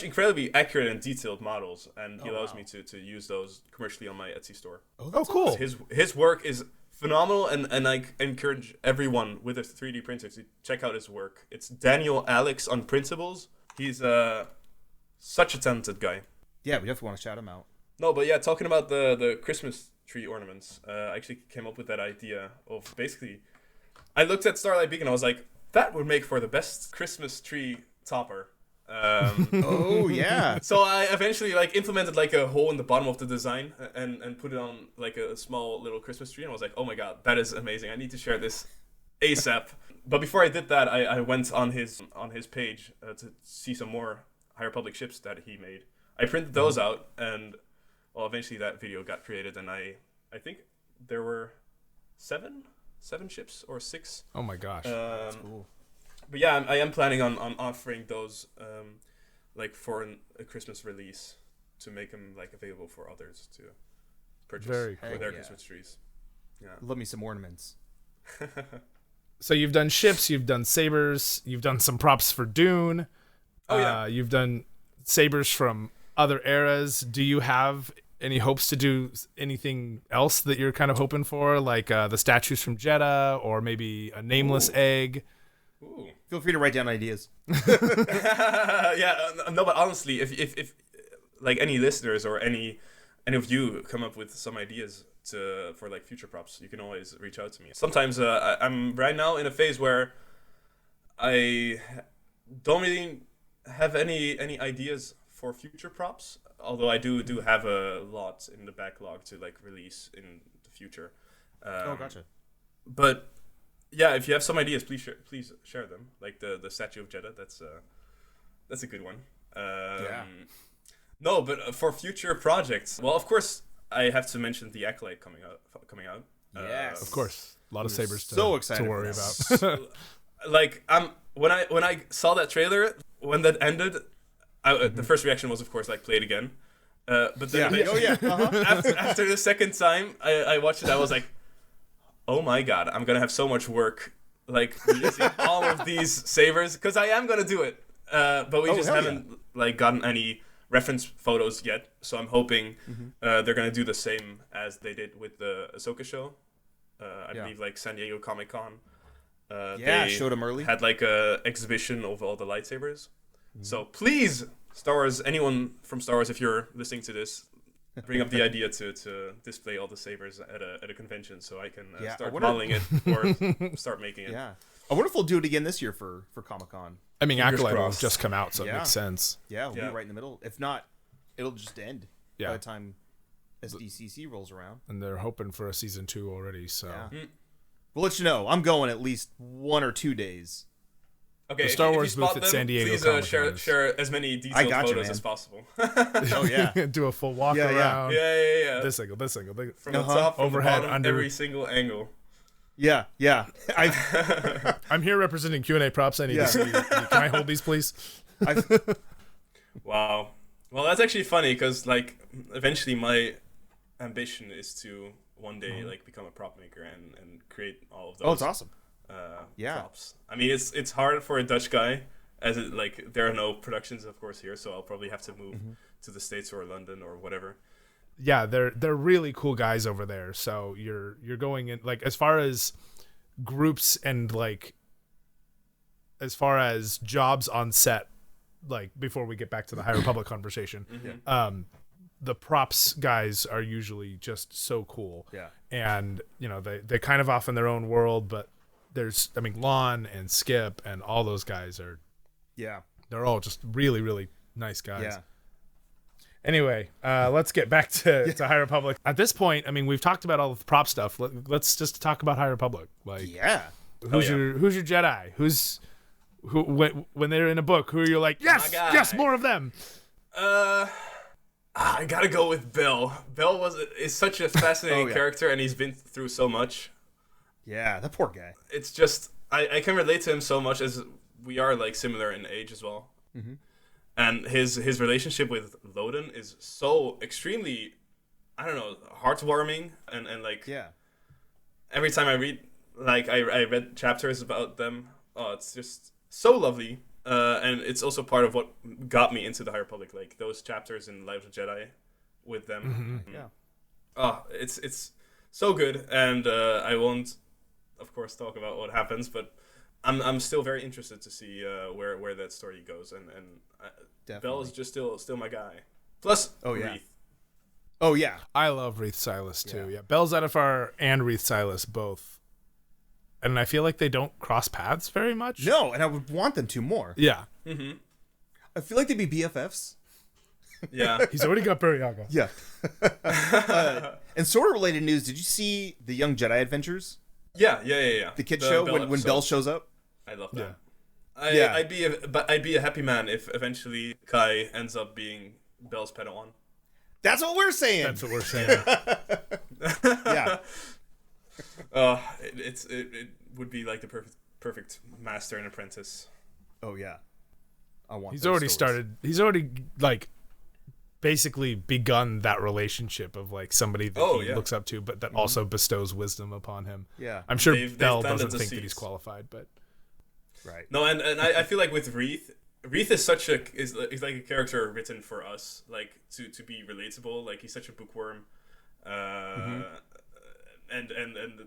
[SPEAKER 3] incredibly accurate and detailed models, and he allows me to use those commercially on my Etsy store.
[SPEAKER 1] Oh, cool.
[SPEAKER 3] His work is phenomenal, and I encourage everyone with a 3D printer to check out his work. It's Daniel Alex on Printables. He's such a talented guy.
[SPEAKER 2] Yeah, we definitely want to shout him out.
[SPEAKER 3] No, but yeah, talking about the Christmas tree ornaments, I actually came up with that idea of basically, I looked at Starlight Beacon and I was like, that would make for the best Christmas tree topper.
[SPEAKER 2] Oh yeah.
[SPEAKER 3] So I eventually implemented like a hole in the bottom of the design and put it on like a small little Christmas tree, and I was like, oh my god, that is amazing. I need to share this ASAP. But before I did that, I went on his page to see some more High Republic ships that he made. I printed those out, and well, eventually that video got created, and I think there were seven ships or 6.
[SPEAKER 1] Oh my gosh.
[SPEAKER 2] That's cool.
[SPEAKER 3] But yeah, I am planning on offering those for a Christmas release to make them available for others to purchase for their Christmas trees. Yeah.
[SPEAKER 2] Love me some ornaments.
[SPEAKER 1] So you've done ships, you've done sabers, you've done some props for Dune.
[SPEAKER 3] Oh yeah.
[SPEAKER 1] You've done sabers from other eras. Do you have any hopes to do anything else that you're kind of hoping for, like the statues from Jeddah, or maybe a nameless egg?
[SPEAKER 3] Ooh.
[SPEAKER 2] Feel free to write down ideas.
[SPEAKER 3] Yeah, no, but honestly, if like any listeners or any of you come up with some ideas for future props, you can always reach out to me. Sometimes I'm right now in a phase where I don't really have any ideas for future props, although I do have a lot in the backlog to release in the future.
[SPEAKER 2] Gotcha.
[SPEAKER 3] But yeah, if you have some ideas, please share them. Like the statue of Jeddah, that's a good one.
[SPEAKER 2] Yeah.
[SPEAKER 3] No, but for future projects, well, of course, I have to mention the Acolyte coming out.
[SPEAKER 2] Yes,
[SPEAKER 1] Of course, a lot of sabers
[SPEAKER 2] so
[SPEAKER 1] to worry
[SPEAKER 2] excited
[SPEAKER 1] about.
[SPEAKER 3] When I saw that trailer, when that ended, the first reaction was, of course, play it again. But then after the second time I watched it, I was like, oh my god, I'm gonna have so much work releasing all of these sabers, because I am gonna do it. But we just haven't gotten any reference photos yet, so I'm hoping they're gonna do the same as they did with the Ahsoka show. I believe San Diego Comic-Con. They
[SPEAKER 2] showed them early.
[SPEAKER 3] Had a exhibition of all the lightsabers. So please, Star Wars, anyone from Star Wars, if you're listening to this, bring up the idea to display all the sabers at a convention, so I can start modeling it or start making it.
[SPEAKER 2] Yeah, I wonder if we'll do it again this year for Comic-Con.
[SPEAKER 1] I mean, Acolyte will just come out, so it
[SPEAKER 2] Yeah.
[SPEAKER 1] makes sense.
[SPEAKER 2] Yeah, we'll be right in the middle. If not, it'll just end by the time SDCC rolls around.
[SPEAKER 1] And they're hoping for a season 2 already, so.
[SPEAKER 2] Yeah. We'll let you know. I'm going at least 1 or 2 days.
[SPEAKER 3] Okay,
[SPEAKER 1] the Star Wars
[SPEAKER 3] if you spot
[SPEAKER 1] booth at
[SPEAKER 3] them,
[SPEAKER 1] San Diego
[SPEAKER 3] please
[SPEAKER 1] Comic-Con
[SPEAKER 3] share as many detailed photos as possible.
[SPEAKER 2] Oh yeah.
[SPEAKER 1] Do a full walk
[SPEAKER 2] Yeah.
[SPEAKER 1] around.
[SPEAKER 3] Yeah.
[SPEAKER 1] This angle.
[SPEAKER 3] From the top, from
[SPEAKER 1] overhead,
[SPEAKER 3] the bottom,
[SPEAKER 1] under.
[SPEAKER 3] every single angle.
[SPEAKER 2] Yeah.
[SPEAKER 1] I'm here representing QnAProps. I need to see. Can I hold these, please?
[SPEAKER 3] Wow. Well, that's actually funny because like eventually my ambition is to one day like become a prop maker and create all of those.
[SPEAKER 2] Oh, it's awesome.
[SPEAKER 3] Props. I mean, it's hard for a Dutch guy, as it like there are no productions, of course, here, so I'll probably have to move to the States or London or whatever.
[SPEAKER 1] Yeah, they're really cool guys over there. So you're going in like as far as groups and like as far as jobs on set. Like before we get back to the High Republic conversation, the props guys are usually just so cool.
[SPEAKER 2] Yeah,
[SPEAKER 1] and you know they kind of off in their own world, but there's Lon and Skip and all those guys are.
[SPEAKER 2] Yeah,
[SPEAKER 1] they're all just really really nice guys.
[SPEAKER 2] Yeah.
[SPEAKER 1] Anyway, let's get back to High Republic. At this point, I mean, we've talked about all the prop stuff. Let's just talk about High Republic. Like, who's your Jedi? Who when they're in a book, who are you like, yes, more of them?
[SPEAKER 3] I gotta go with Bill. Bill is such a fascinating character, and he's been through so much.
[SPEAKER 2] Yeah, that poor guy.
[SPEAKER 3] It's just I can relate to him so much as we are like similar in age as well. Mm-hmm. And his relationship with Loden is so extremely, I don't know, heartwarming and like every time I read I read chapters about them, it's just so lovely, and it's also part of what got me into the High Republic, like those chapters in Lives of Jedi with them.
[SPEAKER 2] Mm-hmm. Yeah.
[SPEAKER 3] Oh, it's so good, and I won't, of course, talk about what happens, but I'm still very interested to see where that story goes, and Bell is just still my guy. Plus, Wreath.
[SPEAKER 2] Oh yeah,
[SPEAKER 1] I love Wreath Silas too. Yeah, Bell Zettifar and Wreath Silas both. And I feel like they don't cross paths very much.
[SPEAKER 2] No, and I would want them to more.
[SPEAKER 1] Yeah.
[SPEAKER 3] Mm-hmm.
[SPEAKER 2] I feel like they'd be BFFs.
[SPEAKER 3] Yeah.
[SPEAKER 1] He's already got Buriaga.
[SPEAKER 2] Yeah. And sort of related news, did you see the Young Jedi Adventures?
[SPEAKER 3] Yeah.
[SPEAKER 2] The kid show when Bell shows up?
[SPEAKER 3] I love that. Yeah. I'd be a happy man if eventually Kai ends up being Bell's Padawan.
[SPEAKER 2] That's what we're saying. Yeah.
[SPEAKER 3] It would be like the perfect master and apprentice.
[SPEAKER 2] Oh yeah, I want.
[SPEAKER 1] He's already started. He's already like basically begun that relationship of like somebody that he looks up to, but that also bestows wisdom upon him.
[SPEAKER 2] Yeah,
[SPEAKER 1] I'm sure Bell doesn't think that he's qualified, but
[SPEAKER 2] right.
[SPEAKER 3] No, and I feel like with Wreath is such is like a character written for us, like to be relatable. Like he's such a bookworm. And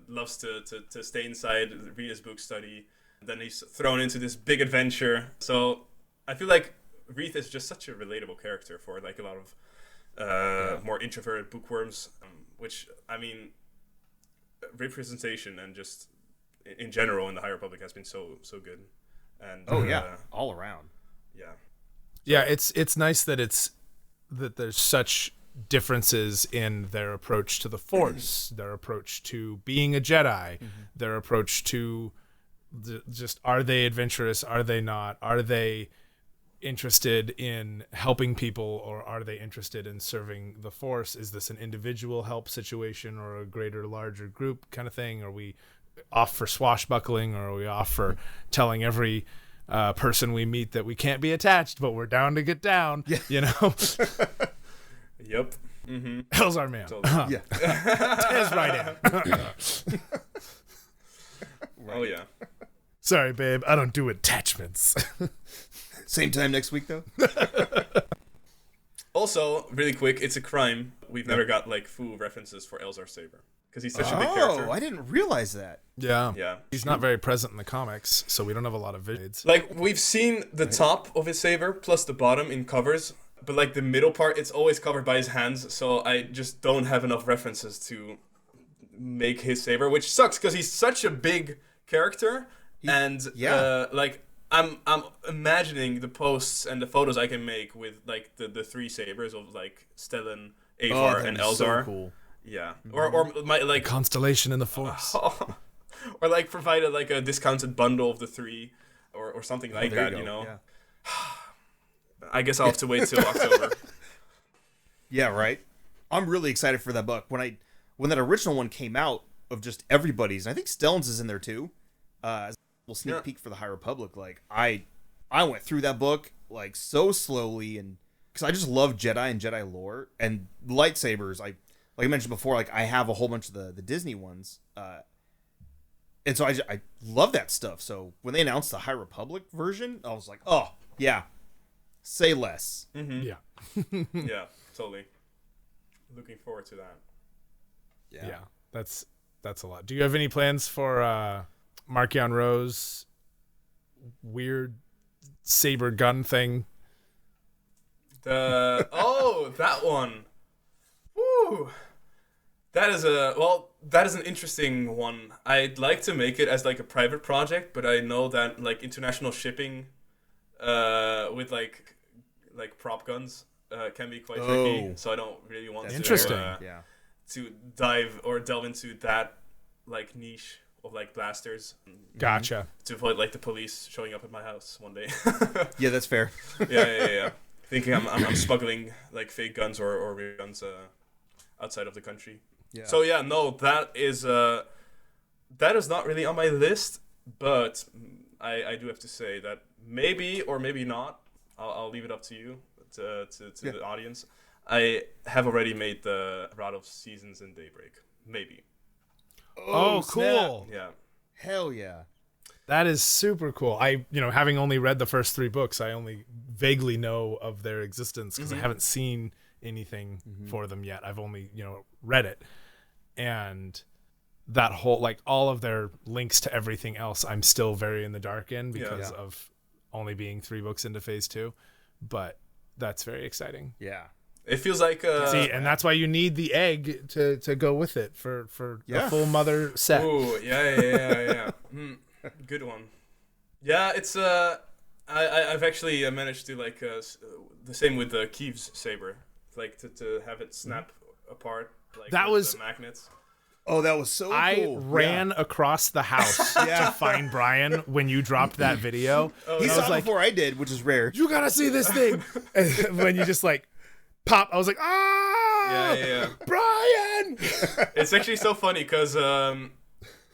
[SPEAKER 3] loves to stay inside, read his book, study. Then he's thrown into this big adventure. So I feel like Wreath is just such a relatable character for like a lot of more introverted bookworms, which, I mean, representation and just in general in the High Republic has been so good. And
[SPEAKER 2] all around.
[SPEAKER 1] Yeah, it's nice that there's such differences in their approach to the Force, their approach to being a Jedi, their approach to just, are they adventurous, are they not, are they interested in helping people, or are they interested in serving the Force? Is this an individual help situation or a greater, larger group kind of thing? Are we off for swashbuckling, or are we off for telling every person we meet that we can't be attached, but we're down to get down? You know.
[SPEAKER 3] Yep. Mm-hmm.
[SPEAKER 1] Hell's our man.
[SPEAKER 3] Totally.
[SPEAKER 1] Tez right in.
[SPEAKER 3] Oh yeah.
[SPEAKER 1] Sorry, babe. I don't do attachments.
[SPEAKER 2] Same time next week, though.
[SPEAKER 3] Also, really quick, it's a crime we've never got like full references for Elzar Saber because he's such a big character.
[SPEAKER 2] Oh, I didn't realize that.
[SPEAKER 1] Yeah. He's not very present in the comics, so we don't have a lot of vids.
[SPEAKER 3] Like we've seen the top of his saber plus the bottom in covers. But like the middle part, it's always covered by his hands, so I just don't have enough references to make his saber, which sucks because he's such a big character, like I'm imagining the posts and the photos I can make with like the three sabers of like Stellan, Avar, and Elzar.
[SPEAKER 2] So cool.
[SPEAKER 3] Yeah, or my like
[SPEAKER 1] constellation in the Force,
[SPEAKER 3] or like provide a discounted bundle of the three, or something like that. You know. Yeah. I guess I'll have to wait till October.
[SPEAKER 2] Yeah, right. I'm really excited for that book. When that original one came out, of just everybody's. And I think Stellan's is in there too. As a little sneak peek for the High Republic. Like I went through that book like so slowly, and because I just love Jedi and Jedi lore and lightsabers. Like I mentioned before, like I have a whole bunch of the Disney ones, and so I love that stuff. So when they announced the High Republic version, I was like, oh yeah, say less.
[SPEAKER 3] Mm-hmm.
[SPEAKER 1] Yeah.
[SPEAKER 3] Yeah, totally. Looking forward to that.
[SPEAKER 1] Yeah, that's a lot. Do you have any plans for Marchion Rose weird saber gun thing?
[SPEAKER 3] That one. Woo. That is an interesting one. I'd like to make it as like a private project, but I know that like international shipping with like prop guns can be quite tricky, so I don't really want to delve into that like niche of like blasters.
[SPEAKER 1] Gotcha.
[SPEAKER 3] To avoid like the police showing up at my house one day.
[SPEAKER 2] Yeah, that's fair.
[SPEAKER 3] Yeah. Thinking I'm smuggling like fake guns or real guns outside of the country. Yeah. So yeah, no, that is not really on my list, but I do have to say that maybe or maybe not. I'll leave it up to you, to the audience. I have already made the Route of Seasons in Daybreak. Maybe.
[SPEAKER 1] Oh, cool.
[SPEAKER 3] Yeah.
[SPEAKER 2] Hell yeah.
[SPEAKER 1] That is super cool. Having only read the first 3 books, I only vaguely know of their existence because I haven't seen anything for them yet. I've only, read it. And that whole, like, all of their links to everything else, I'm still very in the dark in because of only being 3 books into phase 2. But that's very exciting.
[SPEAKER 2] Yeah.
[SPEAKER 3] It feels like
[SPEAKER 1] see, and that's why you need the egg to go with it for the full mother set.
[SPEAKER 3] Ooh, yeah. Good one. Yeah, it's I've actually managed to like the same with the Keeves saber, like to have it snap apart like
[SPEAKER 1] that was
[SPEAKER 3] the magnets.
[SPEAKER 2] Oh, that was so cool.
[SPEAKER 1] I ran across the house to find Brian when you dropped that video.
[SPEAKER 2] He saw it before I did, which is rare.
[SPEAKER 1] You gotta see this thing. And when you just like pop, I was like,
[SPEAKER 3] yeah.
[SPEAKER 1] Brian.
[SPEAKER 3] It's actually so funny because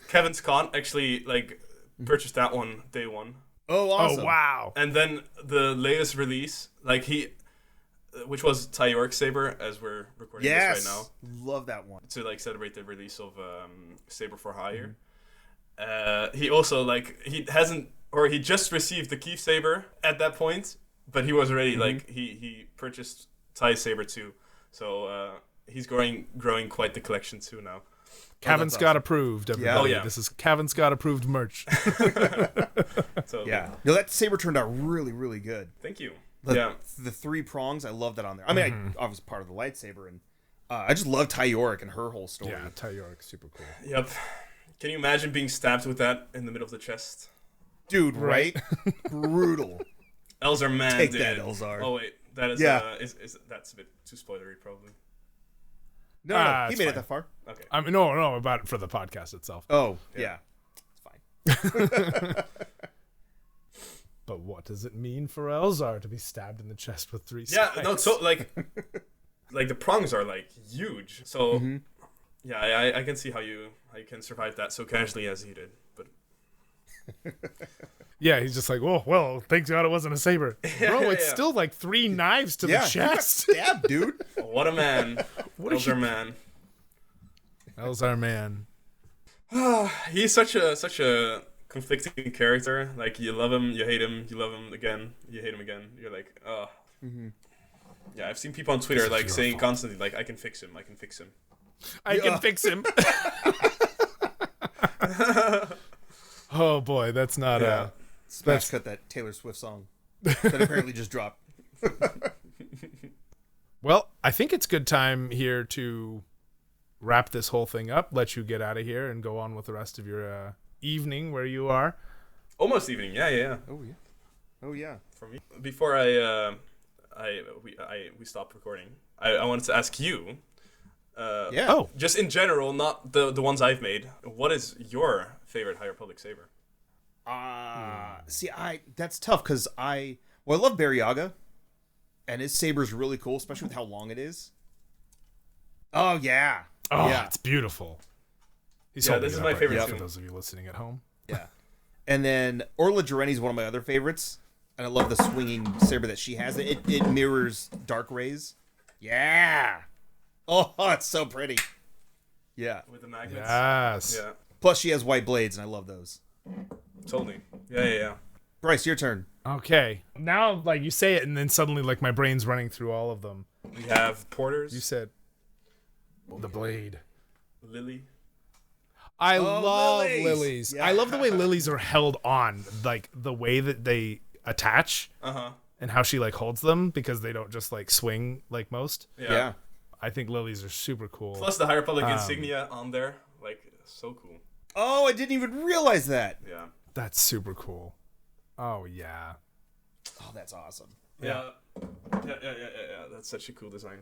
[SPEAKER 3] Kevin Scott actually like purchased that one day one.
[SPEAKER 2] Oh, awesome.
[SPEAKER 1] Oh, wow.
[SPEAKER 3] And then the latest release, like which was Ty York's saber, as we're recording this right now.
[SPEAKER 2] Love that one.
[SPEAKER 3] To like celebrate the release of Saber for Hire. He also like he just received the Keith saber at that point, but he was already like he purchased Ty's saber too. So he's growing quite the collection too now.
[SPEAKER 1] Kevin Scott approved. Everybody.
[SPEAKER 3] Oh yeah,
[SPEAKER 1] this is Kevin Scott approved merch.
[SPEAKER 3] So,
[SPEAKER 2] yeah, no, that saber turned out really, really good.
[SPEAKER 3] Thank you.
[SPEAKER 2] The 3 prongs, I love that on there. I mean, I was part of the lightsaber, and I just love Ty York and her whole story.
[SPEAKER 1] Yeah, Ty York, super cool.
[SPEAKER 3] Yep. Can you imagine being stabbed with that in the middle of the chest?
[SPEAKER 2] Dude, right? Brutal.
[SPEAKER 3] Elzar man,
[SPEAKER 2] Take
[SPEAKER 3] dude.
[SPEAKER 2] that, Elzar.
[SPEAKER 3] Oh wait, that is is that's a bit too spoilery, probably.
[SPEAKER 2] No, he made it that far.
[SPEAKER 3] Okay.
[SPEAKER 1] No, about it for the podcast itself.
[SPEAKER 2] Oh, yeah. It's fine.
[SPEAKER 1] But what does it mean for Elzar to be stabbed in the chest with 3
[SPEAKER 3] Yeah,
[SPEAKER 1] spikes?
[SPEAKER 3] no, so like the prongs are like huge. So yeah, I can see how you can survive that so casually as he did. But
[SPEAKER 1] yeah, he's just like, well, thank God it wasn't a saber. Bro, it's still like 3 knives to the chest.
[SPEAKER 2] Stabbed, dude.
[SPEAKER 3] What a man. Elzar man.
[SPEAKER 1] Elzar man.
[SPEAKER 3] He's such a conflicting character. Like, you love him, you hate him, you love him again, you hate him again. You're like, oh. Yeah, I've seen people on Twitter like saying constantly, like, I can fix him.
[SPEAKER 1] I can fix him. Oh boy, that's not
[SPEAKER 2] Smash cut that Taylor Swift song that apparently just dropped.
[SPEAKER 1] Well, I think it's good time here to wrap this whole thing up, let you get out of here and go on with the rest of your evening where you are.
[SPEAKER 3] Almost evening, yeah.
[SPEAKER 2] Oh yeah.
[SPEAKER 3] For me, before we stopped recording, I wanted to ask you. Just in general, not the ones I've made. What is your favorite High Republic saber?
[SPEAKER 2] See, that's tough because I love Barriaga, and his saber's really cool, especially with how long it is. Oh yeah.
[SPEAKER 1] Oh, yeah. It's beautiful. He's holding
[SPEAKER 3] this
[SPEAKER 1] it
[SPEAKER 3] is
[SPEAKER 1] up
[SPEAKER 3] my
[SPEAKER 1] right
[SPEAKER 3] favorite
[SPEAKER 1] now
[SPEAKER 3] too.
[SPEAKER 1] for those of you listening at home.
[SPEAKER 2] Yeah. And then Orla Jareni is one of my other favorites. And I love the swinging saber that she has. It mirrors Dark Rays. Yeah. Oh, it's so pretty. Yeah.
[SPEAKER 3] With the magnets.
[SPEAKER 1] Yes.
[SPEAKER 3] Yeah.
[SPEAKER 2] Plus, she has white blades, and I love those.
[SPEAKER 3] Totally. Yeah.
[SPEAKER 2] Bryce, your turn.
[SPEAKER 1] Okay. Now, like, you say it, and then suddenly, like, my brain's running through all of them.
[SPEAKER 3] We have porters.
[SPEAKER 1] You said the blade.
[SPEAKER 3] Lily.
[SPEAKER 1] I love
[SPEAKER 2] lilies.
[SPEAKER 1] lilies. I love the way lilies are held on, like the way that they attach and how she like holds them because they don't just like swing like most.
[SPEAKER 2] Yeah.
[SPEAKER 1] I think lilies are super cool.
[SPEAKER 3] Plus the High Republic insignia on there, like so cool.
[SPEAKER 2] Oh, I didn't even realize that.
[SPEAKER 3] Yeah.
[SPEAKER 1] That's super cool. Oh yeah.
[SPEAKER 2] Oh, that's awesome.
[SPEAKER 3] Yeah. That's such a cool design.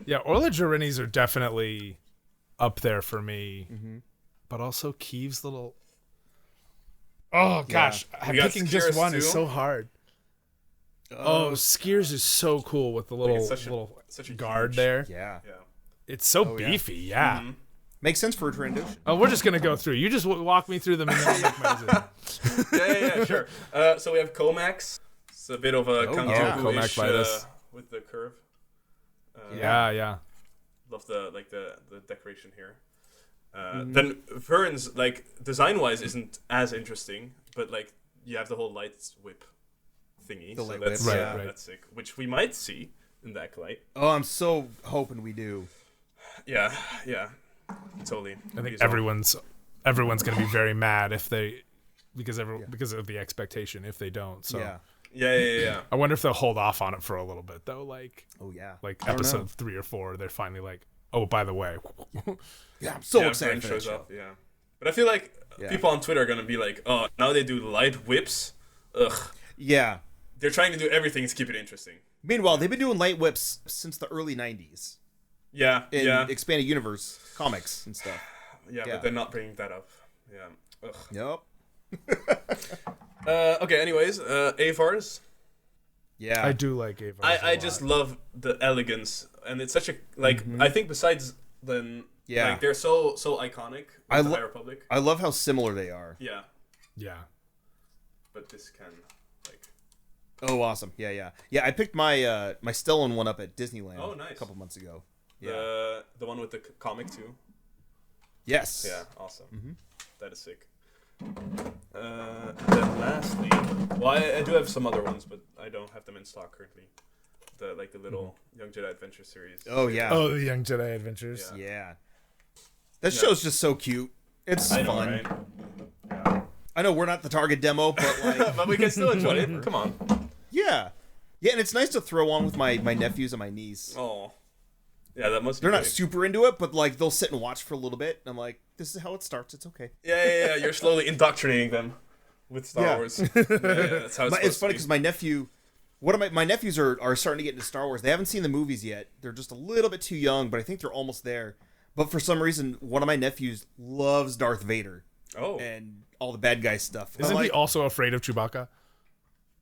[SPEAKER 1] Yeah, Orla Jareni's are definitely up there for me, but also Keeve's little. Oh gosh, picking just one is so hard. Oh, Skiers is so cool with the little such a guard there.
[SPEAKER 2] Yeah.
[SPEAKER 1] It's so beefy. Yeah.
[SPEAKER 3] Mm-hmm.
[SPEAKER 2] Makes sense for a Trandoshan.
[SPEAKER 1] Oh, we're just gonna go through. You just walk me through them and then I'll make my decision.
[SPEAKER 3] Yeah, sure. So we have Comax. It's a bit of a
[SPEAKER 1] Comac Vitus
[SPEAKER 3] with the curve.
[SPEAKER 1] Yeah.
[SPEAKER 3] Love the decoration here. Then Vern's like design wise isn't as interesting, but like you have the whole light whip thingy.
[SPEAKER 2] The
[SPEAKER 3] so
[SPEAKER 2] light
[SPEAKER 3] that's
[SPEAKER 2] whip,
[SPEAKER 3] that's sick. Which we might see in the Acolyte.
[SPEAKER 2] Oh, I'm so hoping we do.
[SPEAKER 3] Yeah. Totally.
[SPEAKER 1] I think everyone's gonna be very mad if they because of the expectation if they don't. So
[SPEAKER 3] Yeah.
[SPEAKER 1] I wonder if they'll hold off on it for a little bit though. Like episode 3 or 4, they're finally like, oh, by the way.
[SPEAKER 2] Yeah, I'm so excited
[SPEAKER 3] Vern
[SPEAKER 2] for that
[SPEAKER 3] shows
[SPEAKER 2] show.
[SPEAKER 3] up. Yeah, but I feel like people on Twitter are gonna be like, oh, now they do light whips. Ugh.
[SPEAKER 2] Yeah.
[SPEAKER 3] They're trying to do everything to keep it interesting.
[SPEAKER 2] Meanwhile, they've been doing light whips since the early 90s.
[SPEAKER 3] Yeah.
[SPEAKER 2] In Expanded Universe comics and stuff.
[SPEAKER 3] Yeah, but they're not bringing that up. Yeah. Ugh.
[SPEAKER 2] Yep.
[SPEAKER 3] Okay, anyways, Avars.
[SPEAKER 2] Yeah.
[SPEAKER 1] I do like Avars.
[SPEAKER 3] I just love the elegance, and it's such a I think besides then like they're so iconic with the High Republic.
[SPEAKER 2] I love how similar they are.
[SPEAKER 3] Yeah. But this can like.
[SPEAKER 2] Oh, awesome! Yeah. I picked my my Stellan one up at Disneyland.
[SPEAKER 3] Oh, nice.
[SPEAKER 2] A couple months ago. Yeah.
[SPEAKER 3] The one with the comic too.
[SPEAKER 2] Yes.
[SPEAKER 3] Yeah. Awesome. That is sick. Then lastly, well, I do have some other ones, but I don't have them in stock currently. The little Young Jedi Adventure series.
[SPEAKER 2] Oh yeah.
[SPEAKER 1] Oh, the Young Jedi Adventures.
[SPEAKER 2] Yeah. That show's just so cute. It's fun.
[SPEAKER 3] Right? Yeah.
[SPEAKER 2] I know we're not the target demo, but like,
[SPEAKER 3] but we can still enjoy it. Come on.
[SPEAKER 2] Yeah, and it's nice to throw on with my nephews and my niece.
[SPEAKER 3] Oh. Yeah, that must be
[SPEAKER 2] They're not
[SPEAKER 3] great.
[SPEAKER 2] super into it, but like they'll sit and watch for a little bit, and I'm like, this is how it starts. It's okay.
[SPEAKER 3] Yeah. You're slowly indoctrinating them with Star Wars. Yeah, that's how
[SPEAKER 2] It's funny because my nephew, one of my nephews are starting to get into Star Wars. They haven't seen the movies yet. They're just a little bit too young, but I think they're almost there. But for some reason, one of my nephews loves Darth Vader.
[SPEAKER 3] Oh.
[SPEAKER 2] And all the bad guy stuff.
[SPEAKER 1] Isn't he also afraid of Chewbacca?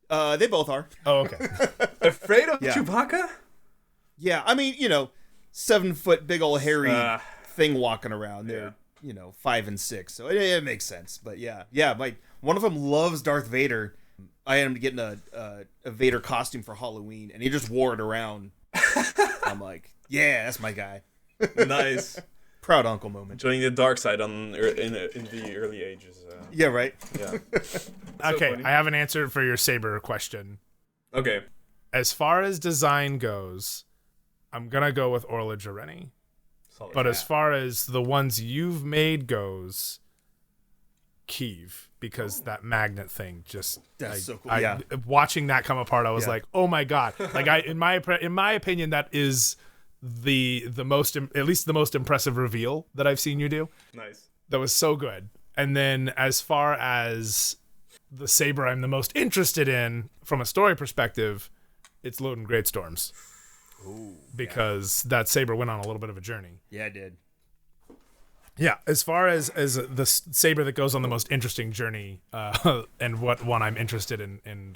[SPEAKER 2] They both are.
[SPEAKER 1] Oh, okay.
[SPEAKER 3] Afraid of Chewbacca?
[SPEAKER 2] Yeah, I mean, 7-foot big old hairy thing walking around. They're 5 and 6, so it makes sense. But yeah, one of them loves Darth Vader. I ended up getting a Vader costume for Halloween, and he just wore it around. I'm like, yeah, that's my guy.
[SPEAKER 3] Nice.
[SPEAKER 2] Proud uncle moment.
[SPEAKER 3] Joining the dark side in the early ages.
[SPEAKER 2] Yeah, right.
[SPEAKER 3] Yeah.
[SPEAKER 1] Okay,
[SPEAKER 3] funny.
[SPEAKER 1] I have an answer for your saber question.
[SPEAKER 3] Okay.
[SPEAKER 1] As far as design goes, I'm gonna go with Orla Jareni.
[SPEAKER 3] Solid.
[SPEAKER 1] But as far as the ones you've made goes, Keeve, because that magnet thing just
[SPEAKER 2] so cool.
[SPEAKER 1] Watching that come apart, I was like, oh my god! Like in my opinion, that is the most, at least the most impressive reveal that I've seen you do.
[SPEAKER 3] Nice.
[SPEAKER 1] That was so good. And then as far as the saber I'm the most interested in from a story perspective, it's Loden Great Storms.
[SPEAKER 2] Ooh,
[SPEAKER 1] because that saber went on a little bit of a journey.
[SPEAKER 2] Yeah, it did.
[SPEAKER 1] Yeah, as far as the saber that goes on the most interesting journey, and what one I'm interested in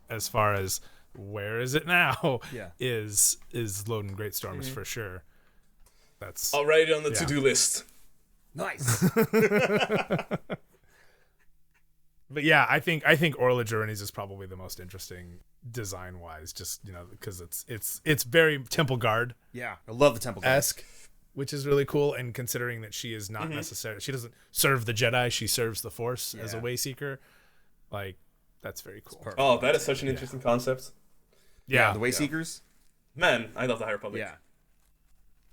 [SPEAKER 1] as far as where is it now, is Loden Great Storms for sure. That's
[SPEAKER 3] already on the to-do list.
[SPEAKER 2] Nice.
[SPEAKER 1] But yeah, I think Orla Journeys is probably the most interesting design wise, just because it's very Temple Guard.
[SPEAKER 2] Yeah, I love the Temple Guard
[SPEAKER 1] esque, which is really cool. And considering that she is not necessarily, she doesn't serve the Jedi, she serves the Force as a Wayseeker. Like, that's very cool.
[SPEAKER 3] Oh, that is such an interesting concept.
[SPEAKER 1] Yeah,
[SPEAKER 2] the Wayseekers.
[SPEAKER 3] Man, I love the High Republic.
[SPEAKER 2] Yeah.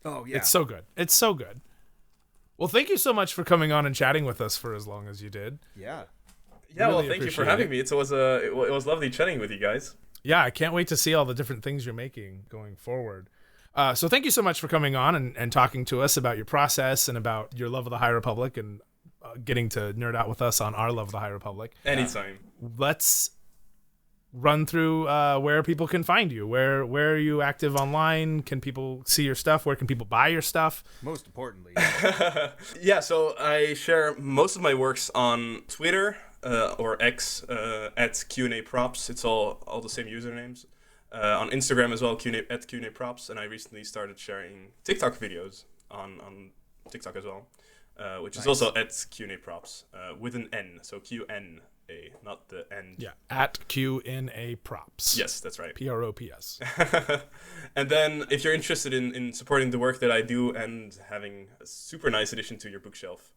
[SPEAKER 2] Oh yeah,
[SPEAKER 1] it's so good. It's so good. Well, thank you so much for coming on and chatting with us for as long as you did.
[SPEAKER 2] Yeah.
[SPEAKER 3] Yeah, really, well, thank you for having me. It was lovely chatting with you guys.
[SPEAKER 1] Yeah, I can't wait to see all the different things you're making going forward. So thank you so much for coming on and talking to us about your process and about your love of the High Republic and getting to nerd out with us on our love of the High Republic.
[SPEAKER 3] Anytime.
[SPEAKER 1] Let's run through where people can find you. Where are you active online? Can people see your stuff? Where can people buy your stuff?
[SPEAKER 2] Most importantly.
[SPEAKER 3] Yeah, so I share most of my works on Twitter, or X, at QnAProps. It's all the same usernames. On Instagram as well, at QnAProps. And I recently started sharing TikTok videos on TikTok as well, which is also at QnAProps, with an N. So QnA, not the N.
[SPEAKER 1] Yeah, at QnAProps.
[SPEAKER 3] Yes, that's right.
[SPEAKER 1] PROPS.
[SPEAKER 3] And then if you're interested in supporting the work that I do and having a super nice addition to your bookshelf,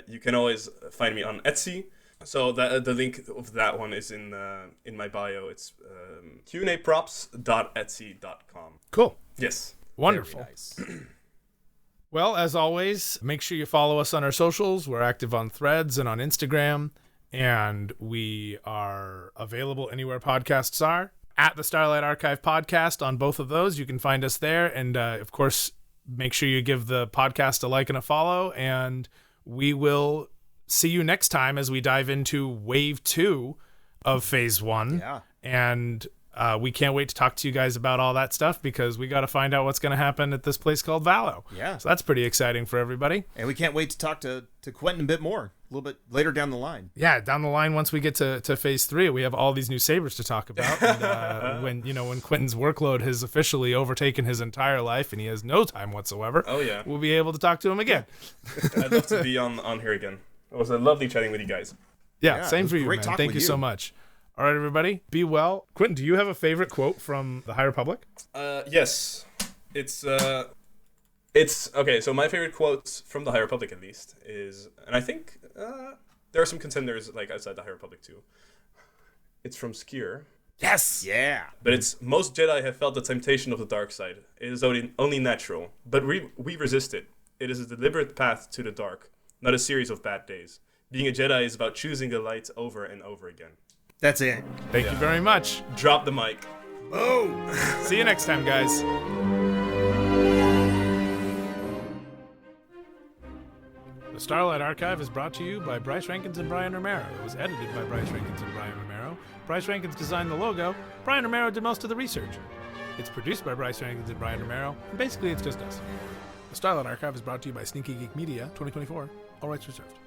[SPEAKER 3] you can always find me on Etsy. So the link of that one is in my bio. It's QnAProps.etsy.com.
[SPEAKER 1] Cool.
[SPEAKER 3] Yes.
[SPEAKER 1] Wonderful.
[SPEAKER 2] Very nice.
[SPEAKER 1] Well, as always, make sure you follow us on our socials. We're active on Threads and on Instagram, and we are available anywhere podcasts are. At the Starlight Archive Podcast on both of those, you can find us there. And of course, make sure you give the podcast a like and a follow, and we will see you next time as we dive into Wave 2 of Phase 1.
[SPEAKER 2] Yeah.
[SPEAKER 1] And we can't wait to talk to you guys about all that stuff because we got to find out what's going to happen at this place called Valo.
[SPEAKER 2] Yeah.
[SPEAKER 1] So that's pretty exciting for everybody.
[SPEAKER 2] And we can't wait to talk to Quentin a bit more, a little bit later down the line.
[SPEAKER 1] Yeah, down the line, once we get to Phase 3, we have all these new sabers to talk about. And, when Quentin's workload has officially overtaken his entire life and he has no time whatsoever, we'll be able to talk to him again.
[SPEAKER 3] I'd love to be on here again. It was a lovely chatting with you guys.
[SPEAKER 1] Yeah, same for you, man. Thank you so much. All right, everybody, be well. Quentin, do you have a favorite quote from the High Republic?
[SPEAKER 3] Yes. It's okay. So my favorite quote from the High Republic, at least, is, and I think there are some contenders like outside the High Republic too. It's from Skier.
[SPEAKER 2] Yes. Yeah.
[SPEAKER 3] But it's, most Jedi have felt the temptation of the dark side. It is only natural, but we resist it. It is a deliberate path to the dark, not a series of bad days. Being a Jedi is about choosing the light over and over again.
[SPEAKER 2] That's it.
[SPEAKER 1] Thank you very much.
[SPEAKER 3] Drop the mic.
[SPEAKER 2] Boom.
[SPEAKER 1] See you next time, guys. The Starlight Archive is brought to you by Bryce Rankins and Brian Romero. It was edited by Bryce Rankins and Brian Romero. Bryce Rankins designed the logo. Brian Romero did most of the research. It's produced by Bryce Rankins and Brian Romero, and basically it's just us. The Starlight Archive is brought to you by Sneaky Geek Media 2024. All rights reserved.